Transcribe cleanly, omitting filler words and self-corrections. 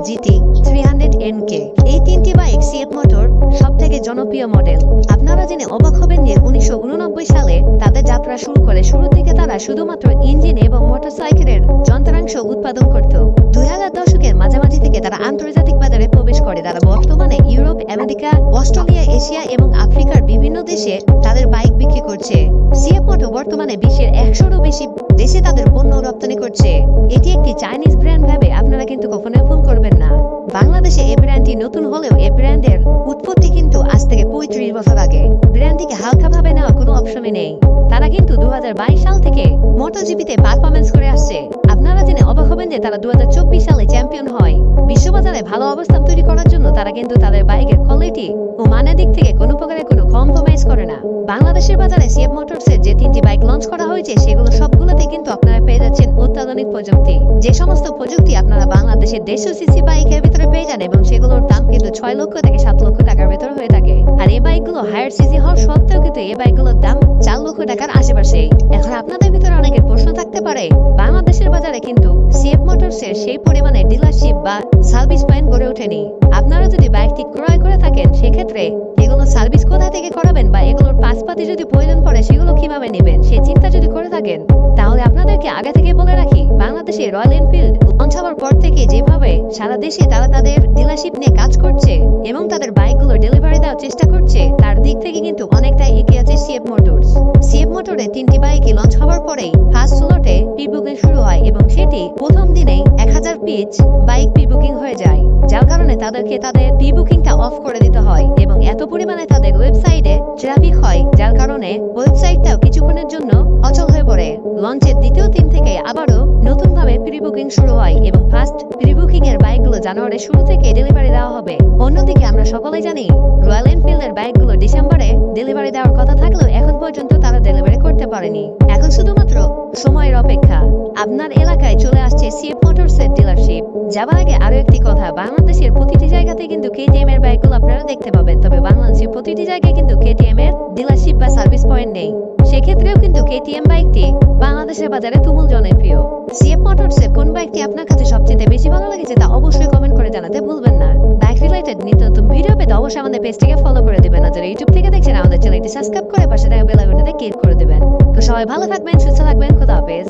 GT 300NK। এই তিনটি bike CF motor সবথেকে জনপ্রিয় মডেল। আপনারা জেনে অবাক হবেন যে 1989 সালে তাদের যাত্রা শুরু করে। শুরুর দিকে তারা শুধুমাত্র ইঞ্জিন এবং মোটরসাইকেলের যন্ত্রাংশ উৎপাদন করত। 2000 দশকের মাঝামাঝি থেকে তারা আন্তর্জাতিক বাজারে প্রবেশ করে। তারা বর্তমানে ইউরোপ, আমেরিকা, অস্ট্রেলিয়া, এশিয়া এবং আফ্রিকার বিভিন্ন দেশে তাদের বাইক বিক্রি করছে। সিএফ মোটর বর্তমানে বিশ্বের 100-এরও বেশি দেশে তাদের পণ্য রপ্তানি করছে। এটি একটি চাইনিজ ব্র্যান্ড ভেবে আপনারা কিন্তু কখনোই ভুল করবেন না। বাংলাদেশে এই ব্র্যান্ডটি নতুন হলেও এই ব্র্যান্ডের উৎপত্তি কিন্তু আজ থেকে 35 বছর আগে। ব্র্যান্ডটিকে হালকাভাবে নেওয়া কোনো অপশনই নেই। তারা কিন্তু 2022 সাল থেকে মোটরজিপিতে পারফরমেন্স করে আসছে। আপনারা জেনে অবাক হবেন যে তারা 2024 সালে চ্যাম্পিয়ন হয়। বিশ্ববাজারে ভালো অবস্থান তৈরি করার জন্য তারা কিন্তু তাদের বাইকের কোয়ালিটি ও মানের দিক থেকে কোনো প্রকারের কোনো কম্প্রোমাইজ করে না। বাংলাদেশের বাজারে সিএফ মোটরসের যে 3টি বাইক লঞ্চ করা হয়েছে সেগুলো সবগুলোতে কিন্তু আপনারা পেয়ে যাচ্ছেন অত্যাধুনিক প্রযুক্তি। যে সমস্ত প্রযুক্তি আপনারা বাংলাদেশের 150 সিসি বাইকের ভিতরে পেয়ে যান এবং সেগুলোর দাম কিন্তু 6 লক্ষ থেকে 7 লক্ষ টাকার ভিতরে হয়ে থাকে। আর এই বাইকগুলো হায়ার সিসি হওয়ার সত্ত্বেও কিন্তু এই বাইকগুলোর দাম 4 লক্ষ টাকার আশেপাশে। এখন আপনাদের ভিতরে অনেকের প্রশ্ন থাকতে পারে, বাংলাদেশের বাজারে কিন্তু সিএফ মোটরসের সেই পরিমাণে ডিলারশিপ বা সার্ভিস পয়েন্ট গড়ে ওঠেনি। আপনারা যদি বাইকটি ক্রয় করে থাকেন সেক্ষেত্রে এগুলো সার্ভিস কোথা থেকে করাবেন বা এগুলোর পাশপাতি যদি প্রয়োজন পড়ে সেগুলো কিভাবে নেবেন সেই চিন্তা যদি করে থাকেন, তাহলে আপনাদেরকে আগে থেকে বলে রাখি, বাংলাদেশে রয়্যাল এনফিল্ড লঞ্চ হওয়ার পর থেকে যেভাবে সারা দেশে তারা তাদের ডিলারশিপ নিয়ে কাজ করছে এবং তাদের বাইকগুলো ডেলিভারি দেওয়ার চেষ্টা করছে, তার দিক থেকে কিন্তু অনেকটাই এগিয়ে আছে সিএফ মোটরস। সিএফ মোটরে 3টি বাইকই লঞ্চ হওয়ার পরেই ফার্স্ট স্লটে প্রি বুকিং শুরু হয় এবং সেটি প্রথম দিনেই 1000 পিচ বাইক প্রি বুকিং হয়ে যায়, যার কারণে তাদেরকে তাদের প্রি বুকিংটা অফ করে দিতে হয় এবং এত পরিমাণে তাদের ওয়েবসাইটে ট্রাফিক হয় যার কারণে ওয়েবসাইটটাও কিছুক্ষণের জন্য অচল হয়ে পড়ে। লঞ্চের দ্বিতীয় দিন থেকে আবারও নতুনভাবে প্রি বুকিং শুরু হয় এবং ফার্স্ট প্রি বুকিং এর বাইকগুলো জানুয়ারির শুরু থেকে ডেলিভারি দেওয়া হবে। অন্যদিকে আমরা সকলেই জানি রয়্যাল এনফিল্ডের বাইকগুলো ডিসেম্বরে ডেলিভারি দেওয়ার কথা থাকলেও এখন পর্যন্ত তারা ডেলিভারি করতে পারেনি। এখন শুধুমাত্র সময়ের অপেক্ষা। আপনার এলাকায় চলে আসছে সিএফ মোটরসের ডিলারশিপ। যাবার আগে আরো একটি কথা, বাংলাদেশের প্রতিটি জায়গাতে কিন্তু কেটিএম এর বাইকগুলো আপনারা দেখতে পাবেন, তবে বাংলাদেশের প্রতিটি জায়গায় কিন্তু কেটিএম এর ডিলারশিপ বা সার্ভিস পয়েন্ট নেই। সেক্ষেত্রেও কিন্তু কেটিএম বাইকটি বাংলাদেশের বাজারে তুমুল জনপ্রিয়। সিএফ মোটরসের কোন বাইকটি আপনার কাছে সবচেয়ে বেশি ভালো লেগেছে তা অবশ্যই কমেন্ট করে জানাতে ভুলবেন না। বাইক রিলেটেড নিত্য নতুন ভিডিও পেতে অবশ্যই আমাদের পেজটিকে ফলো করে দিবেন। আর যারা ইউটিউব থেকে দেখছেন আমাদের চ্যানেলটি সাবস্ক্রাইব করে পাশে থাকা বেল আইকনটিতে ক্লিক করে দিবেন। তো সবাই ভালো থাকবেন, সুস্থ থাকবেন, খোদা হাফেজ।